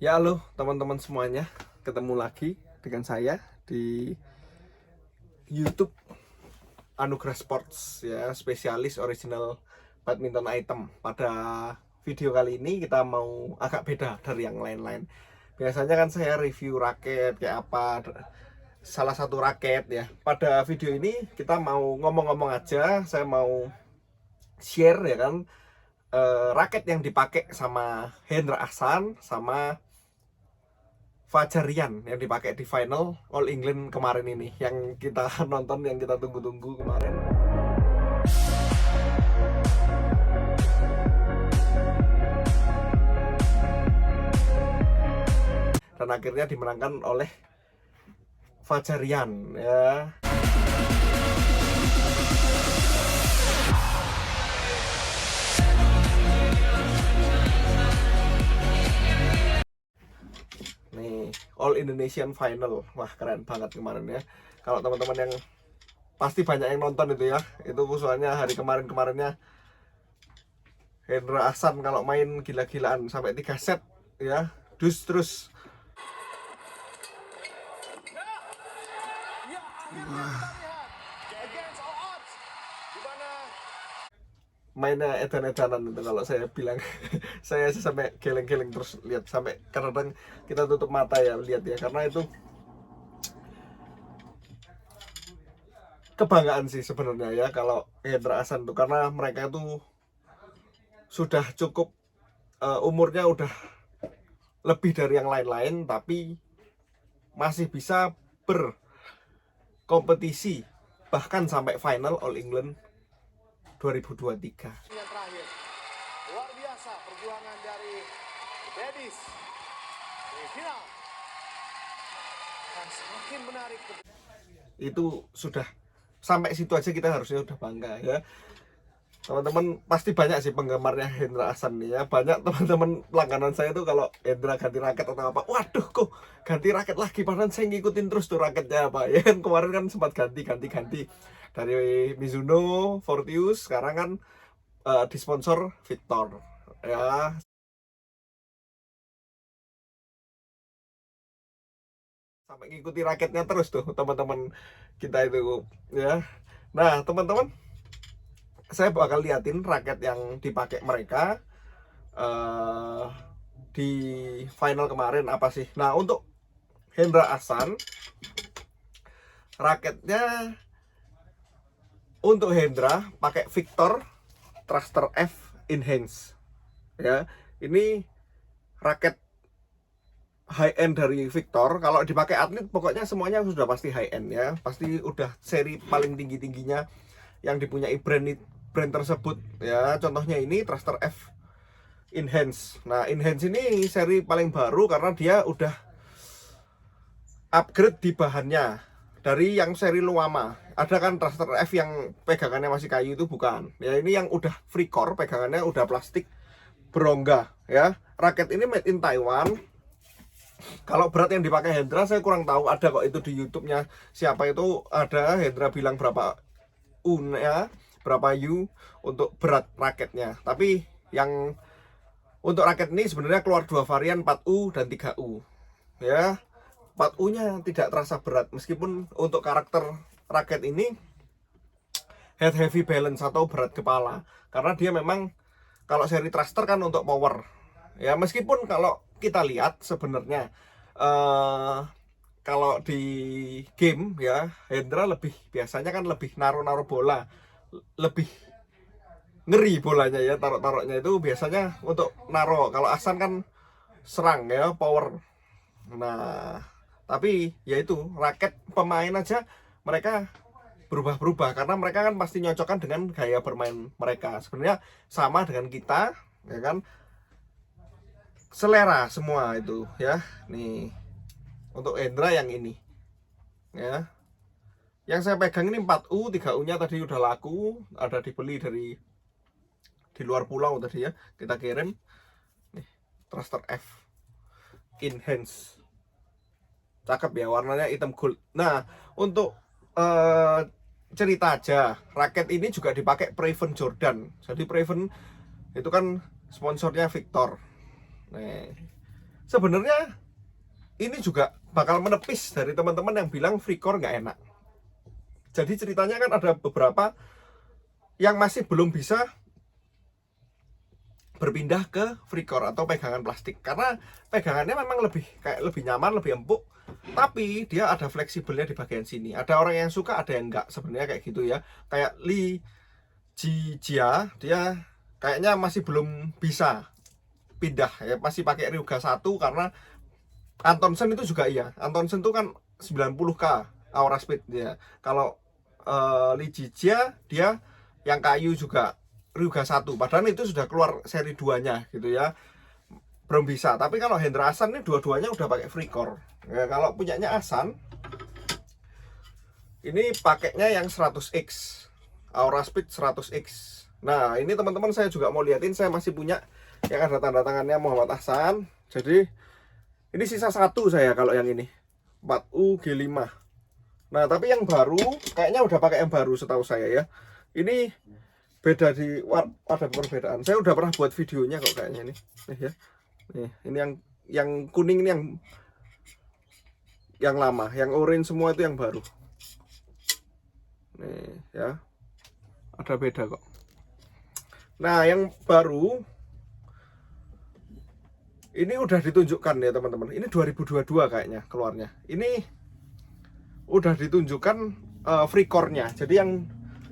Ya halo teman-teman semuanya, ketemu lagi dengan saya di YouTube Anugerah Sports ya, spesialis original badminton item. Pada video kali ini kita mau agak beda dari yang lain-lain. Biasanya kan saya review raket kayak apa, salah satu raket ya. Pada video ini kita mau ngomong-ngomong aja, saya mau share ya kan, raket yang dipakai sama Hendra Ahsan sama Fajar Rian yang dipakai di final All England kemarin ini, yang kita nonton, yang kita tunggu-tunggu kemarin. Dan akhirnya dimenangkan oleh Fajar Rian ya. Nih, All Indonesian Final. Wah, keren banget kemarin ya. Kalau teman-teman yang pasti banyak yang nonton itu ya. Itu soalnya hari kemarin-kemarinnya Hendra Ahsan kalau main gila-gilaan sampai 3 set ya. Dus terus. Mainnya edan-edanan itu kalau saya bilang. Saya sih sampai geleng-geleng terus lihat, sampai kadang kita tutup mata ya lihat ya, karena itu kebanggaan sih sebenarnya ya kalau Hendra Ahsan tuh, karena mereka itu sudah cukup umurnya udah lebih dari yang lain-lain, tapi masih bisa berkompetisi bahkan sampai final All England 2023. Yang terakhir, luar biasa perjuangan dari Bedis di final akan semakin menarik. Itu sudah sampai situ aja kita harusnya udah bangga ya. Teman-teman pasti banyak sih penggemarnya Hendra Ahsan nih ya. Banyak teman-teman langganan saya tuh kalau Hendra ganti raket atau apa, waduh kok ganti raket lagi, padahal saya ngikutin terus tuh raketnya apa ya kan. Kemarin kan sempat ganti dari Mizuno, Fortius, sekarang kan disponsor Victor ya. Sampai ngikuti raketnya terus tuh teman-teman kita itu ya. Nah teman-teman, saya bakal liatin raket yang dipakai mereka di final kemarin apa sih. Nah untuk Hendra Ahsan, raketnya untuk Hendra pakai Victor Thruster F Enhance ya. Ini raket high end dari Victor. Kalau dipakai atlet pokoknya semuanya sudah pasti high end ya, pasti udah seri paling tingginya yang dipunyai brand tersebut ya. Contohnya ini Thruster F Enhance. Nah Enhance ini seri paling baru karena dia udah upgrade di bahannya dari yang seri lama. Ada kan Thruster F yang pegangannya masih kayu, itu bukan ya. Ini yang udah free core, pegangannya udah plastik berongga ya. Raket ini made in Taiwan. Kalau berat yang dipakai Hendra saya kurang tahu, ada kok itu di YouTube-nya siapa itu, ada Hendra bilang berapa U ya, berapa U untuk berat raketnya. Tapi yang untuk raket ini sebenarnya keluar dua varian, 4U dan 3U ya. 4U-nya tidak terasa berat, meskipun untuk karakter raket ini head heavy balance atau berat kepala, karena dia memang kalau seri thruster kan untuk power ya. Meskipun kalau kita lihat sebenarnya kalau di game ya, Hendra lebih biasanya kan lebih naruh bola, lebih ngeri bolanya ya, taruhnya itu biasanya untuk naruh. Kalau Ahsan kan serang ya, power. Nah tapi ya itu raket pemain aja mereka berubah-berubah, karena mereka kan pasti nyocokkan dengan gaya bermain mereka. Sebenarnya sama dengan kita ya kan, selera semua itu ya. Nih untuk Hendra yang ini ya, yang saya pegang ini 4U, 3U nya tadi udah laku, ada dibeli dari di luar pulau tadi ya, kita kirim. Nih Thruster F Enhance, cakep ya, warnanya hitam gold. Nah untuk cerita aja, raket ini juga dipakai Preven Jordan. Jadi Preven itu kan sponsornya Victor. Nih sebenarnya ini juga bakal menepis dari teman-teman yang bilang FreeCore nggak enak. Jadi ceritanya kan ada beberapa yang masih belum bisa berpindah ke FreeCore atau pegangan plastik, karena pegangannya memang lebih nyaman, lebih empuk, tapi dia ada fleksibelnya di bagian sini. Ada orang yang suka, ada yang enggak, sebenarnya kayak gitu ya. Kayak Lee Jia, dia kayaknya masih belum bisa pindah ya, masih pakai Ryuga 1 karena Antonsen itu juga iya. Antonsen itu kan 90k aura speed dia. Kalau Lee Jia dia yang kayu juga Ryuga 1, padahal itu sudah keluar seri 2-nya gitu ya. Belum bisa. Tapi kalau Hendra Ahsan ini dua-duanya udah pakai FreeCore. Ya, kalau punyanya Ahsan ini pakainya yang 100X. Aura Speed 100X. Nah, ini teman-teman saya juga mau liatin, saya masih punya yang ada tanda tangannya Muhammad Ahsan. Jadi ini sisa satu saya kalau yang ini 4U G5. Nah, tapi yang baru kayaknya udah pakai yang baru setahu saya ya. Ini beda ada perbedaan. Saya udah pernah buat videonya kok kayaknya nih. Nih ya. Nih, ini yang kuning ini yang lama, yang orange semua itu yang baru. Nih ya. Ada beda kok. Nah, yang baru ini udah ditunjukkan ya teman-teman. Ini 2022 kayaknya keluarnya. Ini udah ditunjukkan FreeCore-nya. Jadi yang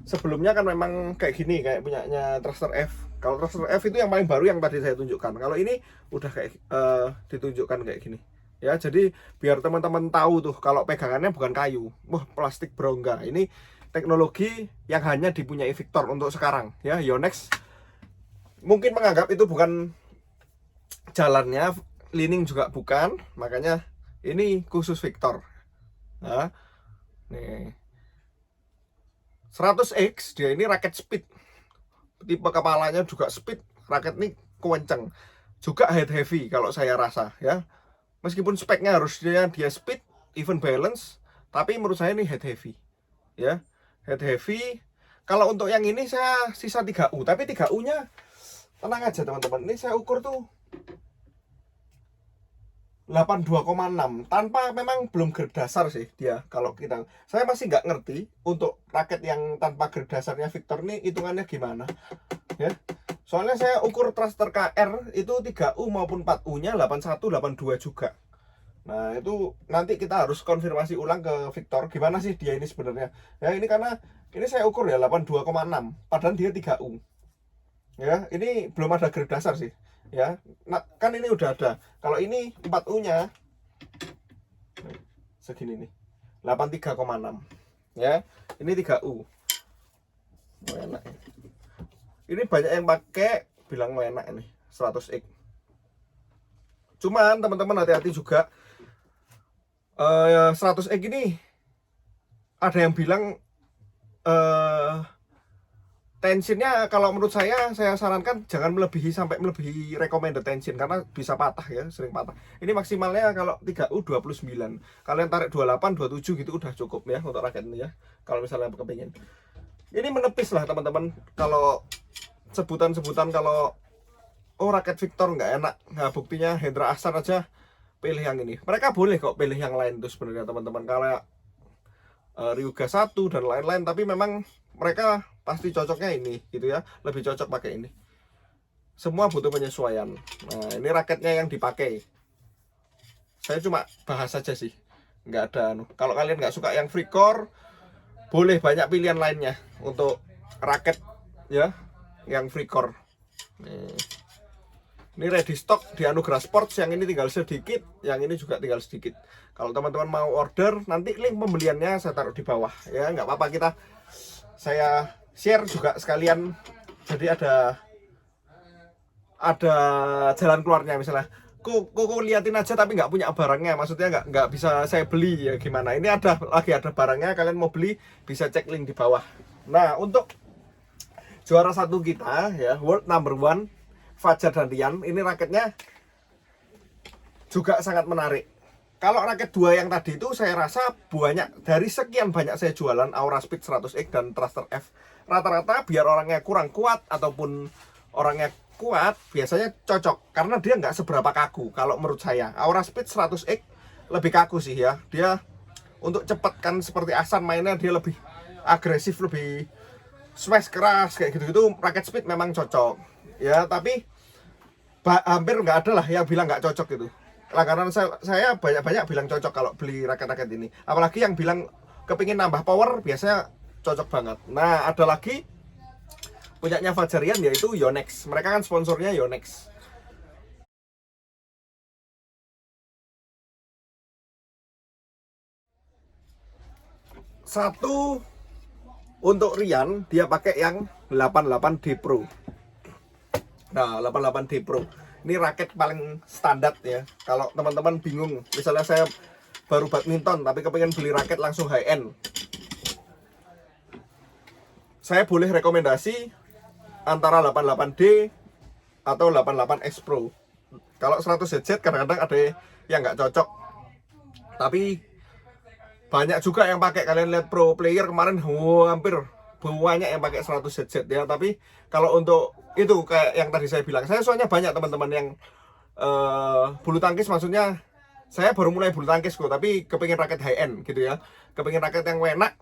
sebelumnya kan memang kayak gini, kayak punyanya Thruster F. Kalau Thruster F itu yang paling baru yang tadi saya tunjukkan. Kalau ini udah kayak ditunjukkan kayak gini. Ya, jadi biar teman-teman tahu tuh kalau pegangannya bukan kayu. Wah, plastik berongga. Ini teknologi yang hanya dipunyai Victor untuk sekarang ya. Yonex mungkin menganggap itu bukan jalannya, Li-Ning juga bukan, makanya ini khusus Victor. Nah, nih 100X dia ini raket speed, tipe kepalanya juga speed, raket ini kenceng, juga head heavy kalau saya rasa ya. Meskipun speknya harusnya dia speed, even balance, tapi menurut saya ini head heavy ya, head heavy. Kalau untuk yang ini saya sisa 3U, tapi 3U nya tenang aja teman-teman, ini saya ukur tuh 82,6 tanpa, memang belum grade dasar sih dia. Kalau saya masih nggak ngerti untuk raket yang tanpa grade dasarnya Victor ini hitungannya gimana ya. Soalnya saya ukur thruster KR itu 3U maupun 4U nya 81, 82 juga. Nah, itu nanti kita harus konfirmasi ulang ke Victor gimana sih dia ini sebenarnya ya. Ini karena ini saya ukur ya 82,6 padahal dia 3U ya. Ini belum ada grade dasar sih ya. Nah, kan ini udah ada. Kalau ini 4U nya segini nih, 83,6 ya. Ini 3U. Oh, enak. Ini banyak yang pakai bilang enak ini 100X. Cuman teman-teman hati-hati juga, 100X ini ada yang bilang tensionnya, kalau menurut saya sarankan jangan sampai melebihi recommended tension karena bisa patah ya, sering patah. Ini maksimalnya kalau 3U 29. Kalian tarik 28, 27 gitu udah cukup ya untuk raket ini ya. Kalau misalnya kepingin. Ini menepis lah teman-teman kalau sebutan-sebutan kalau raket Victor nggak enak. Nah, buktinya Hendra Ahsan aja pilih yang ini. Mereka boleh kok pilih yang lain tuh sebenarnya teman-teman, kayak Ryuga 1 dan lain-lain, tapi memang mereka pasti cocoknya ini gitu ya, lebih cocok pakai ini. Semua butuh penyesuaian. Nah, ini raketnya yang dipakai. Saya cuma bahas saja sih, nggak ada kalau kalian nggak suka yang FreeCore, boleh banyak pilihan lainnya untuk raket ya yang FreeCore. Ini ready stock di Anugerah Sports, yang ini tinggal sedikit, yang ini juga tinggal sedikit. Kalau teman-teman mau order, nanti link pembeliannya saya taruh di bawah ya, nggak apa-apa, saya share juga sekalian, jadi ada jalan keluarnya. Misalnya kok liatin aja tapi nggak punya barangnya, maksudnya nggak bisa saya beli ya gimana. Ini lagi ada barangnya, kalian mau beli bisa cek link di bawah. Nah, untuk juara satu kita ya, world number 1 Fajar dan Rian, ini raketnya juga sangat menarik. Kalau raket 2 yang tadi itu saya rasa banyak, dari sekian banyak saya jualan Aura Speed 100X dan Thruster F, rata-rata biar orangnya kurang kuat ataupun orangnya kuat biasanya cocok karena dia nggak seberapa kaku. Kalau menurut saya Aura Speed 100X lebih kaku sih ya. Dia untuk cepet kan seperti Ahsan mainnya dia lebih agresif, lebih smash keras kayak gitu-gitu. Raket Speed memang cocok ya, tapi hampir nggak ada lah yang bilang nggak cocok gitu. Langganan saya banyak-banyak bilang cocok kalau beli raket-raket ini. Apalagi yang bilang kepingin nambah power biasanya cocok banget. Nah, ada lagi punyanya Fajarian yaitu Yonex. Mereka kan sponsornya Yonex. Satu untuk Rian dia pakai yang 88D Pro. Nah, 88D Pro ini raket paling standar ya. Kalau teman-teman bingung, misalnya saya baru badminton tapi kepengen beli raket langsung high end, saya boleh rekomendasi antara 88D atau 88X Pro. Kalau 100ZZ kadang-kadang ada yang nggak cocok, tapi banyak juga yang pakai. Kalian lihat pro player kemarin, hampir banyak yang pakai 100ZZ ya. Tapi kalau untuk itu kayak yang tadi saya bilang, saya soalnya banyak teman-teman yang bulu tangkis, maksudnya saya baru mulai bulu tangkis kok, tapi kepingin raket high end gitu ya, kepingin raket yang enak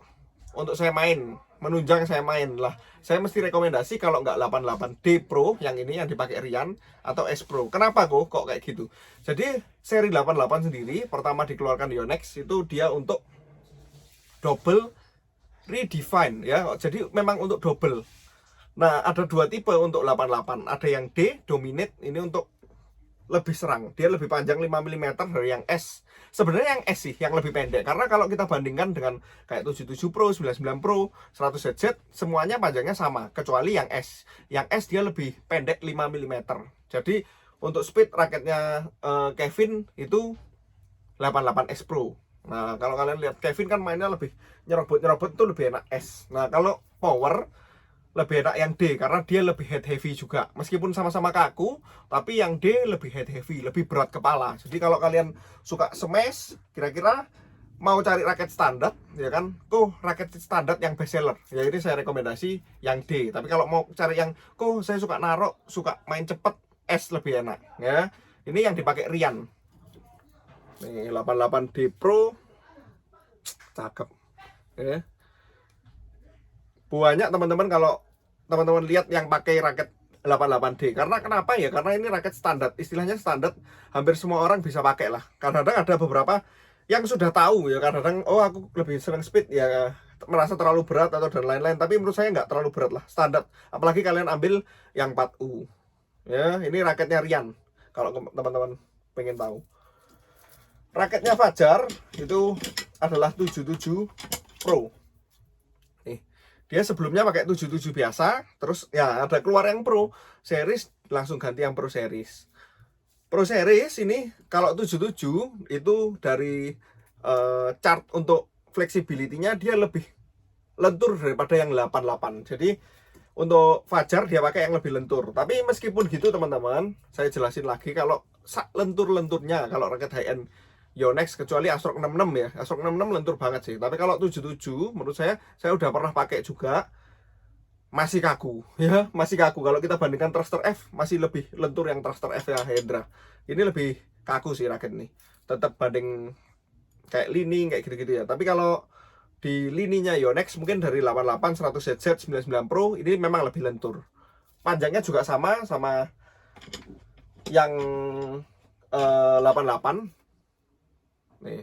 untuk saya main, menunjang saya main lah. Saya mesti rekomendasi kalau nggak 88D Pro yang ini yang dipakai Rian atau S Pro. Kenapa kok kayak gitu? Jadi seri 88 sendiri pertama dikeluarkan Yonex itu dia untuk double redefine ya. Jadi memang untuk double. Nah, ada dua tipe untuk 88. Ada yang D dominate, ini untuk lebih serang, dia lebih panjang 5 mm dari yang S. Sebenarnya yang S sih yang lebih pendek, karena kalau kita bandingkan dengan kayak 77 Pro, 99 Pro, 100ZZ semuanya panjangnya sama kecuali yang S. Yang S dia lebih pendek 5 mm. Jadi untuk speed raketnya Kevin itu 88X Pro. Nah, kalau kalian lihat Kevin kan mainnya lebih nyerobot tuh lebih enak S. Nah, kalau power lebih enak yang D karena dia lebih head heavy juga. Meskipun sama-sama kaku, tapi yang D lebih head heavy, lebih berat kepala. Jadi kalau kalian suka smash, kira-kira mau cari raket standar, ya kan? Raket standar yang best seller. Ya ini saya rekomendasi yang D. Tapi kalau mau cari yang saya suka narok, suka main cepet, S lebih enak, ya. Ini yang dipakai Rian. Nih 88D Pro. Cakep. Ya. Banyak teman-teman kalau teman-teman lihat yang pakai raket 88D. Karena kenapa ya? Karena ini raket standar, istilahnya standar, hampir semua orang bisa pakai lah. Kadang-kadang ada beberapa yang sudah tahu ya, kadang-kadang aku lebih senang speed ya, merasa terlalu berat atau dan lain-lain. Tapi menurut saya nggak terlalu berat lah, standar. Apalagi kalian ambil yang 4U. Ya, ini raketnya Rian. Kalau teman-teman pengen tahu. Raketnya Fajar itu adalah 77 Pro. Dia sebelumnya pakai 77 biasa, terus ya ada keluar yang Pro Series, langsung ganti yang Pro Series. Pro Series ini kalau 77 itu dari chart untuk flexibility-nya dia lebih lentur daripada yang 88. Jadi untuk Fajar dia pakai yang lebih lentur. Tapi meskipun gitu teman-teman, saya jelasin lagi kalau lentur-lenturnya kalau raket high end Yonex kecuali Astrok 66 ya. Astrok 66 lentur banget sih. Tapi kalau 77 menurut saya udah pernah pakai juga, masih kaku ya, masih kaku. Kalau kita bandingkan Thruster F masih lebih lentur yang Thruster F ya Hendra. Ini lebih kaku sih raket ini. Tetap banding kayak Lini kayak gitu-gitu ya. Tapi kalau di lininya Yonex mungkin dari 88, 100ZZ, 99 Pro ini memang lebih lentur. Panjangnya juga sama yang 88. Nih.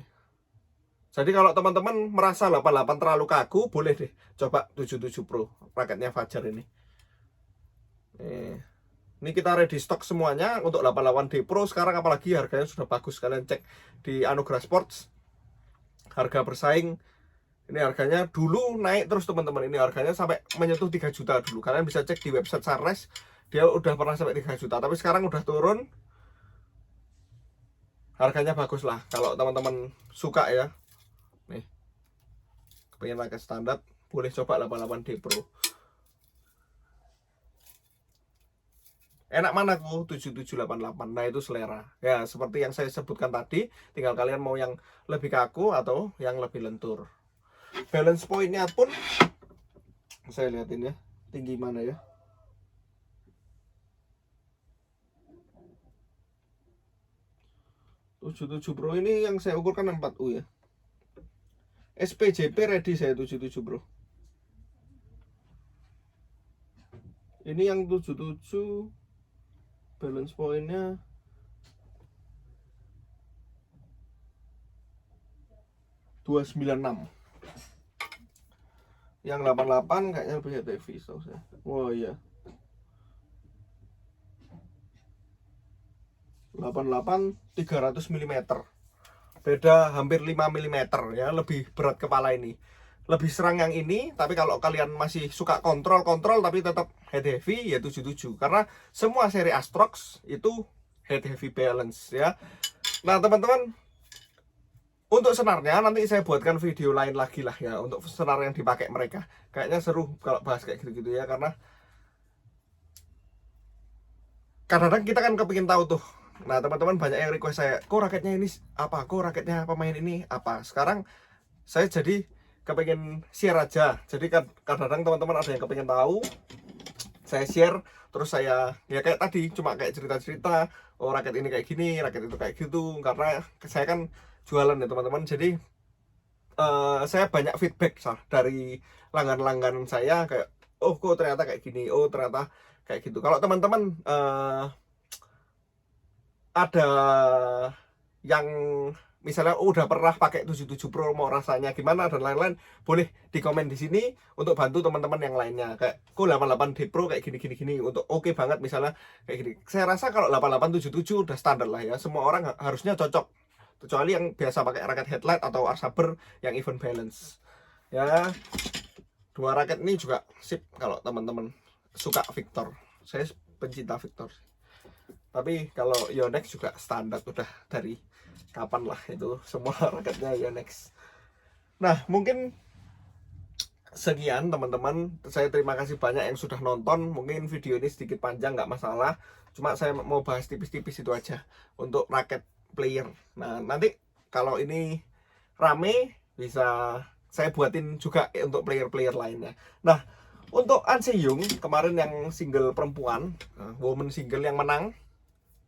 Jadi kalau teman-teman merasa 88 terlalu kaku, boleh deh coba 77 Pro raketnya Fajar ini. Ini kita ready stock semuanya untuk 88D Pro sekarang, apalagi harganya sudah bagus. Kalian cek di Anugerah Sports, harga bersaing. Ini harganya dulu naik terus teman-teman. Ini harganya sampai menyentuh 3 juta dulu. Kalian bisa cek di website Sunrise, dia udah pernah sampai 3 juta. Tapi sekarang udah turun. Harganya bagus lah kalau teman-teman suka ya. Nih, pengen raket standar, boleh coba 88D Pro. Enak mana kok 7788. Nah itu selera ya, seperti yang saya sebutkan tadi. Tinggal kalian mau yang lebih kaku atau yang lebih lentur. Balance pointnya pun saya lihatin ya, tinggi mana ya. 77 Pro ini yang saya ukur kan 4U ya. SPJP ready saya 77 Pro. Ini yang 77 balance pointnya 296. Yang 88 kayaknya lebih heavy so saya. Oh iya. 88 300 mm. Beda hampir 5 mm ya, lebih berat kepala ini. Lebih serang yang ini, tapi kalau kalian masih suka kontrol tapi tetap head heavy ya 77. Karena semua seri Astrox itu head heavy balance ya. Nah, teman-teman, untuk senarnya nanti saya buatkan video lain lagi lah ya untuk senar yang dipakai mereka. Kayaknya seru kalau bahas kayak gitu-gitu ya, karena kadang-kadang kita kan kepingin tahu tuh. Nah, teman-teman banyak yang request saya, kok raketnya ini apa, kok raketnya pemain ini apa. Sekarang saya jadi kepingin share aja. Jadi kadang-kadang teman-teman ada yang kepingin tahu, saya share, terus saya ya kayak tadi cuma kayak cerita-cerita, oh raket ini kayak gini, raket itu kayak gitu. Karena saya kan jualan ya teman-teman, jadi saya banyak feedback dari langganan-langganan saya kayak, oh kok ternyata kayak gini, oh ternyata kayak gitu. Kalau teman-teman ada yang misalnya udah pernah pakai 77 Pro, mau rasanya gimana dan lain-lain, boleh di komen di sini untuk bantu teman-teman yang lainnya. Kayak kok 88D Pro kayak gini untuk oke banget misalnya kayak gini. Saya rasa kalau 8877 udah standar lah ya, semua orang harusnya cocok, kecuali yang biasa pakai raket headlight atau Arsaber yang even balance ya. Dua raket ini juga sip kalau teman-teman suka Victor. Saya pencinta Victor, tapi kalau Yonex juga standar, udah dari kapan lah itu semua raketnya Yonex. Nah, mungkin sekian teman-teman. Saya terima kasih banyak yang sudah nonton. Mungkin video ini sedikit panjang, nggak masalah, cuma saya mau bahas tipis-tipis itu aja untuk raket player. Nah, nanti kalau ini rame bisa saya buatin juga untuk player-player lainnya. Nah, untuk An Se-young kemarin yang single perempuan, woman single yang menang,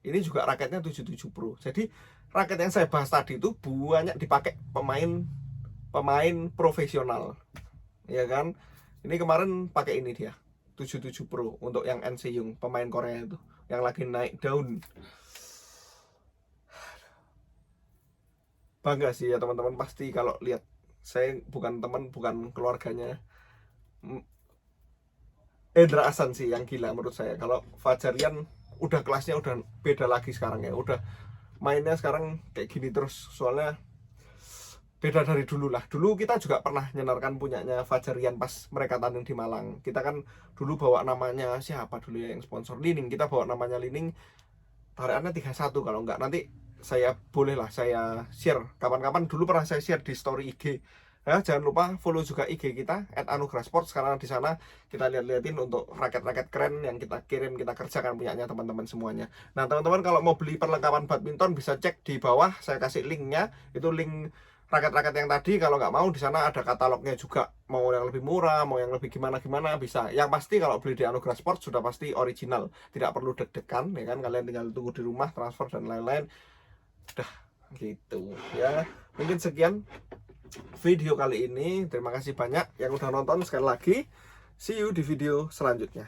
ini juga raketnya 77 Pro. Jadi raket yang saya bahas tadi itu banyak dipakai pemain profesional, ya kan? Ini kemarin pakai ini dia 77 Pro untuk yang An Se-young, pemain Korea itu yang lagi naik daun. Bangga sih ya teman-teman, pasti kalau lihat. Saya bukan teman, bukan keluarganya Hendra Ahsan sih yang gila menurut saya. Kalau Fajarian udah kelasnya udah beda lagi sekarang ya, udah mainnya sekarang kayak gini terus, soalnya beda dari dulu lah. Dulu kita juga pernah nyenarkan punyanya Fajarian pas mereka tanding di Malang. Kita kan dulu bawa namanya siapa dulu ya yang sponsor, Lining. Kita bawa namanya Lining, tarikannya 31 kalau enggak. Nanti saya boleh lah saya share kapan-kapan, dulu pernah saya share di story IG ya. Jangan lupa follow juga IG kita @anugrahsports, karena di sana kita lihat-liatin untuk raket-raket keren yang kita kirim, kita kerjakan punyanya teman-teman semuanya. Nah, teman-teman kalau mau beli perlengkapan badminton bisa cek di bawah, saya kasih linknya, itu link raket-raket yang tadi. Kalau nggak mau, di sana ada katalognya juga, mau yang lebih murah, mau yang lebih gimana bisa. Yang pasti kalau beli di Anugrah Sports sudah pasti original, tidak perlu deg-degan ya kan, kalian tinggal tunggu di rumah, transfer dan lain-lain, udah gitu ya. Mungkin sekian video kali ini, terima kasih banyak yang udah nonton. Sekali lagi, see you di video selanjutnya.